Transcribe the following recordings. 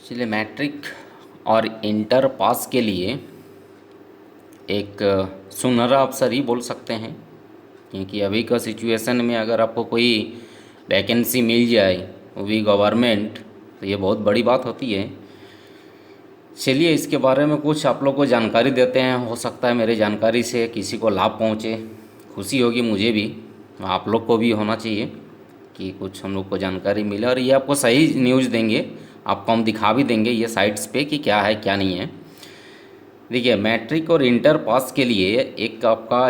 चलिए, मैट्रिक और inter pass के लिए एक सुनहरा अवसर ही बोल सकते हैं। क्योंकि अभी का सिचुएशन में अगर आपको कोई वैकेंसी मिल जाए, वो भी गवर्नमेंट, तो ये बहुत बड़ी बात होती है। चलिए, इसके बारे में कुछ आप लोग को जानकारी देते हैं। हो सकता है मेरी जानकारी से किसी को लाभ पहुँचे, खुशी होगी मुझे भी, आप लोग को भी होना चाहिए कि कुछ हम लोग को जानकारी मिले। और ये आपको सही न्यूज़ देंगे, आपको हम दिखा भी देंगे ये साइट्स पे कि क्या है क्या नहीं है। देखिए, मैट्रिक और इंटर पास के लिए एक आपका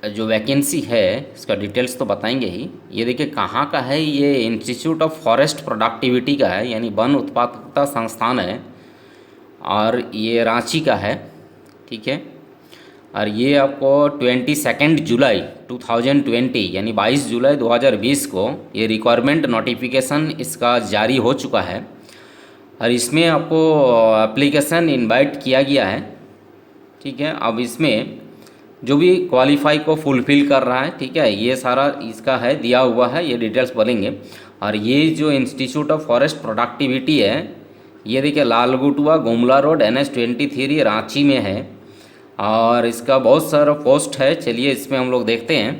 जो वैकेंसी है, इसका डिटेल्स तो बताएंगे ही। ये देखिए कहाँ का है, ये इंस्टीट्यूट ऑफ फॉरेस्ट प्रोडक्टिविटी का है, यानी वन उत्पादकता संस्थान है, और ये रांची का है। ठीक है। और ये आपको 22 जुलाई 2020 यानी 22 जुलाई 2020 को ये रिक्वायरमेंट नोटिफिकेशन इसका जारी हो चुका है। और इसमें आपको एप्लीकेशन इनवाइट किया गया है। ठीक है। अब इसमें जो भी क्वालिफाई को फुलफ़िल कर रहा है, ठीक है, ये सारा इसका है, दिया हुआ है, ये डिटेल्स बोलेंगे। और ये जो इंस्टीट्यूट ऑफ फॉरेस्ट प्रोडक्टिविटी है, ये देखिए लालगुटुआ गुमला रोड NH23 रांची में है। और इसका बहुत सारा पोस्ट है। चलिए इसमें हम लोग देखते हैं।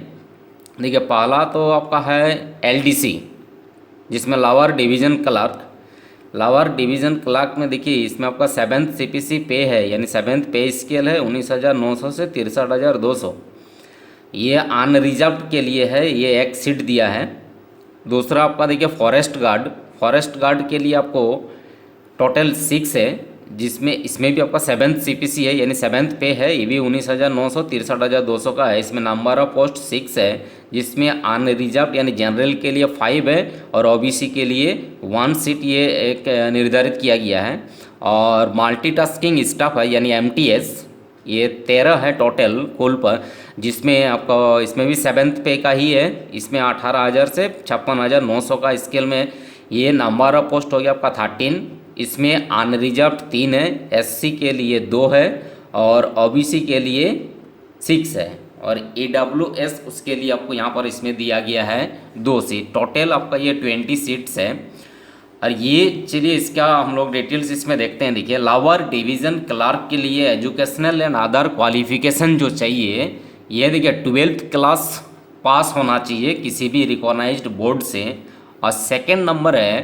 देखिए, पहला तो आपका है LDC, जिसमें लावर डिवीज़न क्लर्क। लावर डिवीज़न क्लर्क में देखिए इसमें आपका 7th CPC पे है, यानी 7th पे स्केल है 19,900 से 63,200। ये अनरिजर्व्ड के लिए है, ये एक सीट दिया है। दूसरा आपका देखिए फॉरेस्ट गार्ड। फॉरेस्ट गार्ड के लिए आपको टोटल 6 है, जिसमें इसमें भी आपका 7th CPC है, यानी 7th पे है। ये भी 19,900 63,200 का है। इसमें नंबर ऑफ पोस्ट 6 है, जिसमें अनरिजर्व यानी जनरल के लिए 5 है, और OBC के लिए 1 सीट ये एक निर्धारित किया गया है। और मल्टीटास्किंग स्टाफ है, यानी MTS, ये 13 है टोटल कुल पर, जिसमें आपका इसमें भी 7th पे का ही है। इसमें 18,000 से 56,900 का स्केल में ये नंबर ऑफ पोस्ट हो गया आपका 13। इसमें अनरिजर्व्ड 3 है, SC के लिए 2 है, और OBC के लिए 6 है, और AWS उसके लिए आपको यहाँ पर इसमें दिया गया है 2 सीट। टोटल आपका ये 20 सीट्स है। और ये चलिए इसका हम लोग डिटेल्स इसमें देखते हैं। देखिए, लावर डिवीज़न क्लर्क के लिए एजुकेशनल एंड अदर क्वालिफिकेशन जो चाहिए, ये देखिए 12th क्लास पास होना चाहिए किसी भी रिकॉग्नाइज्ड बोर्ड से। और सेकंड नंबर है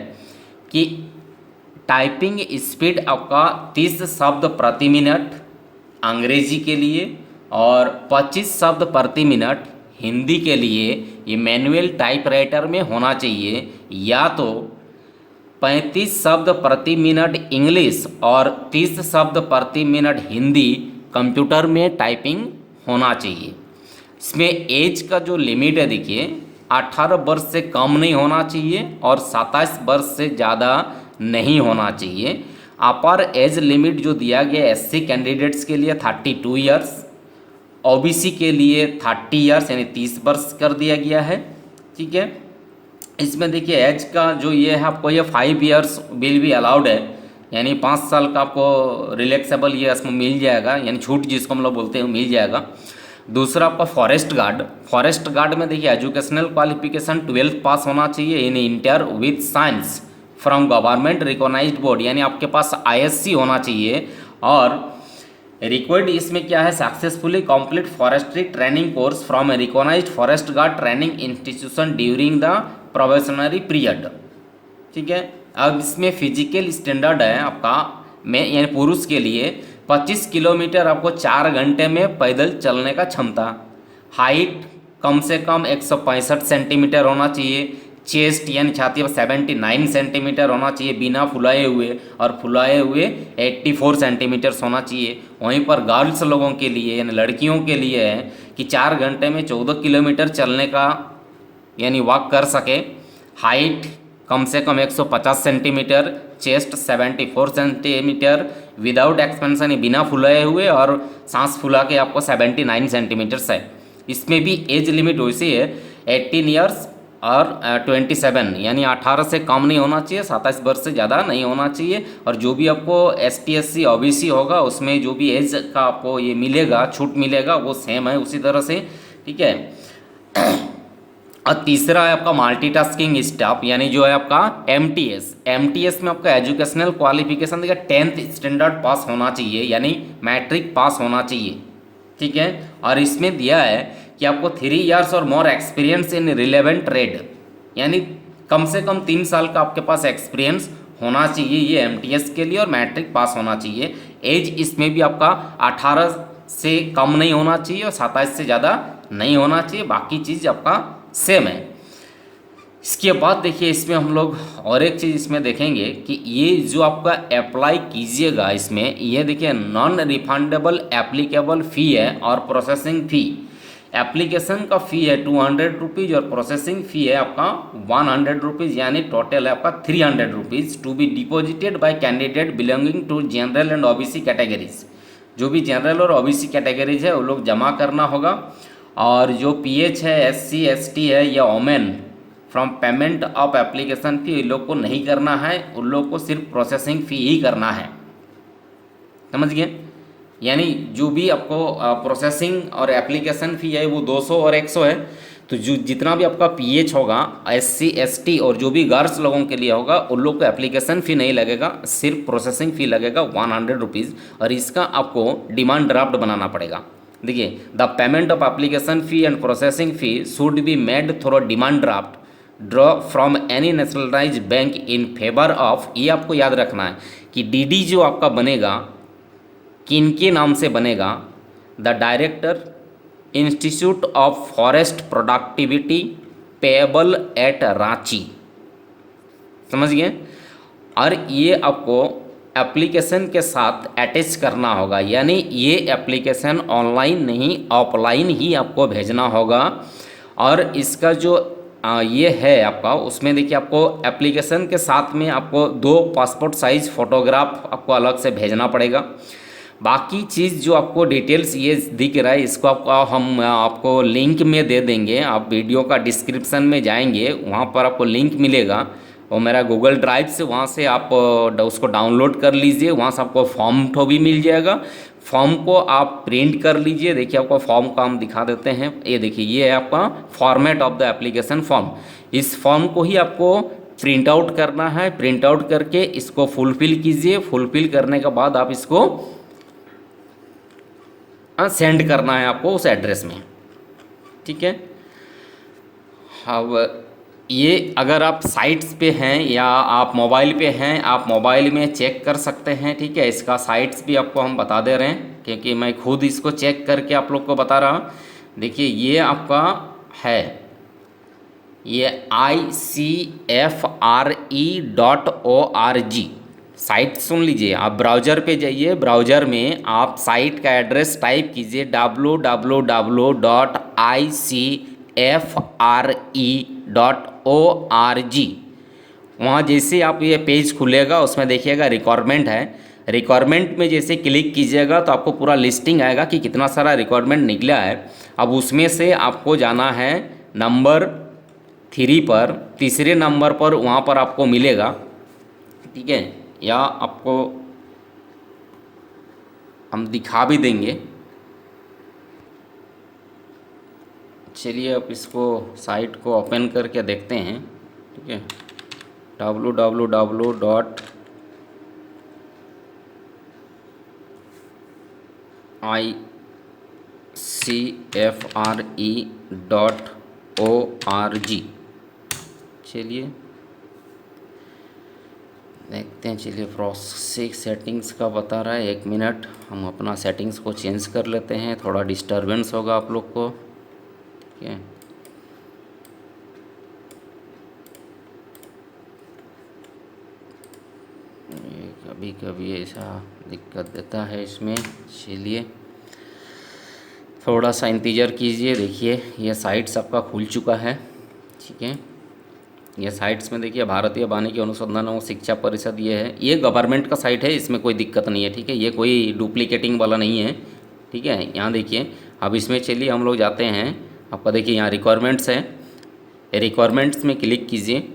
कि टाइपिंग स्पीड आपका 30 शब्द प्रति मिनट अंग्रेजी के लिए, और 25 शब्द प्रति मिनट हिंदी के लिए ये मैनुअल टाइपराइटर में होना चाहिए, या तो 35 शब्द प्रति मिनट इंग्लिश और 30 शब्द प्रति मिनट हिंदी कंप्यूटर में टाइपिंग होना चाहिए। इसमें एज का जो लिमिट है देखिए 18 वर्ष से कम नहीं होना चाहिए, और 27 वर्ष से ज़्यादा नहीं होना चाहिए। अपर एज लिमिट जो दिया गया SC कैंडिडेट्स के लिए 32 ईयर्स, OBC के लिए 30 ईयर्स यानी 30 वर्ष कर दिया गया है। ठीक है। इसमें देखिए एज का जो ये है आपको ये 5 ईयर्स विल भी अलाउड है, यानी 5 साल का आपको रिलैक्सेबल ये इसमें मिल जाएगा, यानी छूट जिसको हम लोग बोलते हैं मिल जाएगा। दूसरा आपका फॉरेस्ट गार्ड। फॉरेस्ट गार्ड में देखिए एजुकेशनल क्वालिफिकेशन 12th पास होना चाहिए in inter with science from government recognised board, यानी आपके पास ISC होना चाहिए। और रिक्वायर्ड इसमें क्या है, successfully complete forestry training course from a recognised forest guard training institution during the probationary period. ठीक है। अब इसमें फिजिकल स्टैंडर्ड है आपका में, यानी पुरुष के लिए 25 किलोमीटर आपको 4 घंटे में पैदल चलने का क्षमता। हाइट कम से कम 165 सेंटीमीटर होना चाहिए। चेस्ट यानी छाती पर 79 सेंटीमीटर होना चाहिए बिना फुलाए हुए, और फुलाए हुए 84 सेंटीमीटर होना चाहिए। वहीं पर गर्ल्स लोगों के लिए यानी लड़कियों के लिए है कि 4 घंटे में 14 किलोमीटर चलने का यानी वॉक कर सके। हाइट कम से कम 150 centimetre, chest 74 centimetre without expansion, बिना फुलाए हुए, और सांस फुला के आपको 79 सेंटीमीटर्स है। इसमें भी एज लिमिट वैसी है 18 ईयर्स और 27, यानी 18 से कम नहीं होना चाहिए, 27 वर्ष से ज़्यादा नहीं होना चाहिए। और जो भी आपको ST SC OBC होगा उसमें जो भी एज का आपको ये मिलेगा, छूट मिलेगा, वो सेम है उसी तरह से। ठीक है। और तीसरा है आपका मल्टीटास्किंग स्टाफ, यानी जो है आपका एमटीएस। एमटीएस में आपका एजुकेशनल क्वालिफिकेशन देखिए 10th स्टैंडर्ड पास होना चाहिए, यानी मैट्रिक पास होना चाहिए, ठीक है। और इसमें दिया है कि आपको 3 इयर्स और more experience in relevant trade, यानी कम से कम 3 साल का आपके पास एक्सपीरियंस होना चाहिए ये एमटीएस के लिए, और मैट्रिक पास होना चाहिए। एज इसमें भी आपका 18 से कम नहीं होना चाहिए और 27 से ज़्यादा नहीं होना चाहिए, बाकी चीज़ आपका सेम है। इसके बाद देखिए इसमें हम लोग और एक चीज़ इसमें देखेंगे कि ये जो आपका अप्लाई कीजिएगा इसमें, ये देखिए नॉन रिफंडेबल एप्लीकेबल फ़ी है और प्रोसेसिंग फ़ी। एप्लीकेशन का फ़ी है 200 रुपीज़ और प्रोसेसिंग फ़ी है आपका 100 रुपीज़, यानी टोटल है आपका 300 rupees to be deposited by candidate belonging to general and OBC categories. जो भी जनरल और ओबीसी कैटेगरीज है वो लोग जमा करना होगा। और जो पीएच है, एससी एसटी है या women from payment of application fee, इन लोग को नहीं करना है, उन लोग को सिर्फ प्रोसेसिंग फ़ी ही करना है, समझ गए। यानी जो भी आपको प्रोसेसिंग और एप्लीकेशन फ़ी है वो 200 और 100 है। तो जो जितना भी आपका पीएच होगा, एससी एसटी और जो भी गर्ल्स लोगों के लिए होगा, उन लोग को एप्लीकेशन फ़ी नहीं लगेगा, सिर्फ प्रोसेसिंग फ़ी लगेगा 100 रुपीज़। और इसका आपको डिमांड ड्राफ्ट बनाना पड़ेगा। देखिए, the payment of application fee and processing fee should be made through demand draft draw from any nationalise bank in favour of, ये आपको याद रखना है कि डीडी जो आपका बनेगा किनके नाम से बनेगा, the director institute of forest productivity payable eight Ranchi, समझ गए। और ये आपको एप्लीकेशन के साथ अटैच करना होगा, यानी ये एप्लीकेशन ऑनलाइन नहीं ऑफलाइन ही आपको भेजना होगा। और इसका जो ये है आपका, उसमें देखिए आपको एप्लीकेशन के साथ में आपको 2 पासपोर्ट साइज़ फ़ोटोग्राफ आपको अलग से भेजना पड़ेगा। बाकी चीज़ जो आपको डिटेल्स ये दिख रहा है, इसको हम आपको लिंक में दे देंगे। आप वीडियो का डिस्क्रिप्शन में जाएंगे, वहाँ पर आपको लिंक मिलेगा, और मेरा गूगल ड्राइव से वहाँ से आप उसको डाउनलोड कर लीजिए। वहाँ से आपको फॉर्म तो भी मिल जाएगा, फॉर्म को आप प्रिंट कर लीजिए। देखिए आपको फॉर्म का हम दिखा देते हैं, ये देखिए ये है आपका format of the application form. इस फॉर्म को ही आपको प्रिंट आउट करना है, प्रिंट आउट करके इसको फुलफ़िल कीजिए। फुलफ़िल करने के बाद आप इसको सेंड करना है आपको उस एड्रेस में, ठीक है। अब ये अगर आप साइट्स पे हैं या आप मोबाइल पे हैं, आप मोबाइल में चेक कर सकते हैं, ठीक है। इसका साइट्स भी आपको हम बता दे रहे हैं, क्योंकि मैं खुद इसको चेक करके आप लोग को बता रहा हूँ। देखिए ये आपका है, ये ICFRE.org साइट, सुन लीजिए। आप ब्राउज़र पे जाइए, ब्राउज़र में आप साइट का एड्रेस टाइप कीजिए www.icfre.org। वहाँ जैसे आप ये पेज खुलेगा, उसमें देखिएगा रिक्वायरमेंट है। रिक्वायरमेंट में जैसे क्लिक कीजिएगा तो आपको पूरा लिस्टिंग आएगा कि कितना सारा रिक्वायरमेंट निकला है। अब उसमें से आपको जाना है नंबर 3 पर, तीसरे नंबर पर, वहाँ पर आपको मिलेगा, ठीक है। या आपको हम दिखा भी देंगे। चलिए अब इसको साइट को ओपन करके देखते हैं, ठीक है। www.icfre.org। चलिए देखते हैं। चलिए प्रोसेसिंग सेटिंग्स का बता रहा है, 1 मिनट हम अपना सेटिंग्स को चेंज कर लेते हैं, थोड़ा डिस्टरबेंस होगा आप लोग को, ठीक है। कभी कभी ऐसा दिक्कत देता है इसमें, चलिए थोड़ा सा इंतज़ार कीजिए। देखिए ये साइट्स आपका खुल चुका है, ठीक है। ये साइट्स में देखिए भारतीय वानिकी अनुसंधान एवं शिक्षा परिषद ये है, ये गवर्नमेंट का साइट है, इसमें कोई दिक्कत नहीं है, ठीक है। ये कोई डुप्लीकेटिंग वाला नहीं है, ठीक है। यहाँ देखिए अब इसमें चलिए हम लोग जाते हैं। आपका देखिए यहाँ रिक्वायरमेंट्स है, रिक्वायरमेंट्स में क्लिक कीजिए।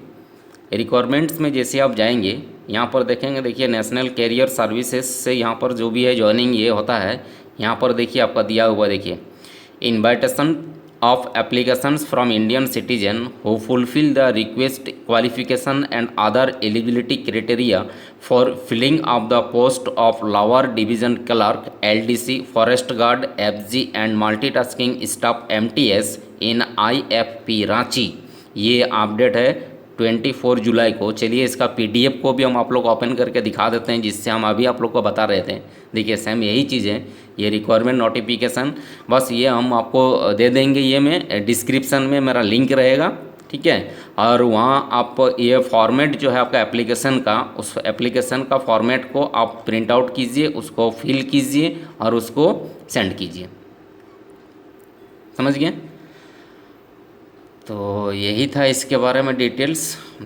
रिक्वायरमेंट्स में जैसे आप जाएंगे, यहाँ पर देखेंगे, देखिए नेशनल कैरियर सर्विसेज से यहाँ पर जो भी है ज्वाइनिंग ये होता है। यहाँ पर देखिए आपका दिया हुआ, देखिए invitation of applications from Indian citizen who fulfill the request qualification and other eligibility criteria for filling of the post of lower division clerk, LDC, forest guard, FG and multitasking staff MTS in IFP Ranchi. ये update है 24 जुलाई को। चलिए इसका PDF को भी हम आप लोग ओपन करके दिखा देते हैं, जिससे हम अभी आप लोग को बता रहे थे। देखिए सेम यही चीज़ है, ये रिक्वायरमेंट नोटिफिकेशन, बस ये हम आपको दे देंगे। ये में डिस्क्रिप्शन में मेरा लिंक रहेगा, ठीक है। और वहाँ आप ये फॉर्मेट जो है आपका एप्लीकेशन का, उस एप्लीकेशन का फॉर्मेट को आप प्रिंट आउट कीजिए, उसको फिल कीजिए और उसको सेंड कीजिए। समझ गए? तो यही था इसके बारे में डिटेल्स।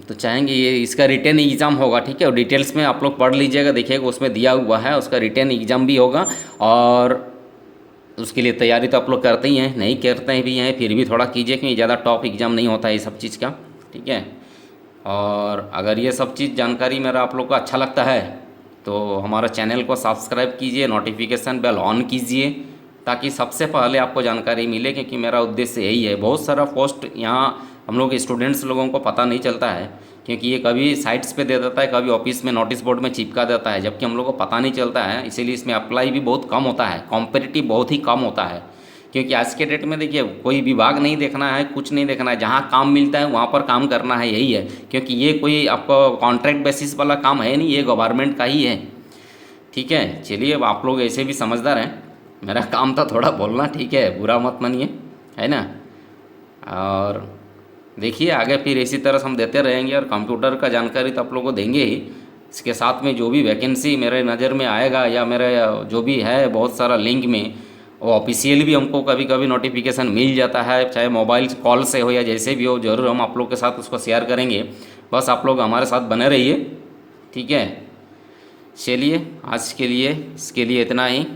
तो चाहेंगे ये इसका रिटर्न एग्ज़ाम होगा, ठीक है। और डिटेल्स में आप लोग पढ़ लीजिएगा, देखिएगा उसमें दिया हुआ है, उसका रिटर्न एग्ज़ाम भी होगा। और उसके लिए तैयारी तो आप लोग करते ही हैं, नहीं करते हैं भी हैं, फिर भी थोड़ा कीजिए, क्योंकि ज़्यादा टॉप एग्ज़ाम नहीं होता है ये सब चीज़ का, ठीक है। और अगर ये सब चीज़ जानकारी मेरा आप लोग को अच्छा लगता है तो हमारा चैनल को सब्सक्राइब कीजिए, नोटिफिकेशन बेल ऑन कीजिए, ताकि सबसे पहले आपको जानकारी मिले। क्योंकि मेरा उद्देश्य यही है। बहुत सारा पोस्ट यहाँ हम लोग स्टूडेंट्स लोगों को पता नहीं चलता है, क्योंकि ये कभी साइट्स पे दे देता है, कभी ऑफिस में नोटिस बोर्ड में चिपका देता है, जबकि हम लोग को पता नहीं चलता है। इसीलिए इसमें अप्लाई भी बहुत कम होता है, कॉम्पिटिटिव बहुत ही कम होता है। क्योंकि आज के डेट में देखिए कोई विभाग नहीं देखना है, कुछ नहीं देखना है, जहाँ काम मिलता है वहाँ पर काम करना है, यही है। क्योंकि ये कोई आपको कॉन्ट्रैक्ट बेसिस वाला काम है नहीं, ये गवर्नमेंट का ही है, ठीक है। चलिए अब आप लोग ऐसे भी समझदार हैं, मेरा काम था थोड़ा बोलना, ठीक है, बुरा मत मानिए, है ना। और देखिए आगे फिर इसी तरह हम देते रहेंगे, और कंप्यूटर का जानकारी तो आप लोगों को देंगे ही। इसके साथ में जो भी वैकेंसी मेरे नज़र में आएगा या मेरे जो भी है बहुत सारा लिंक में, वो ऑफिशियल भी हमको कभी कभी नोटिफिकेशन मिल जाता है, चाहे मोबाइल कॉल से हो या जैसे भी हो, ज़रूर हम आप लोग के साथ उसको शेयर करेंगे। बस आप लोग हमारे साथ बने रहिए, ठीक है। चलिए आज के लिए इसके लिए इतना ही।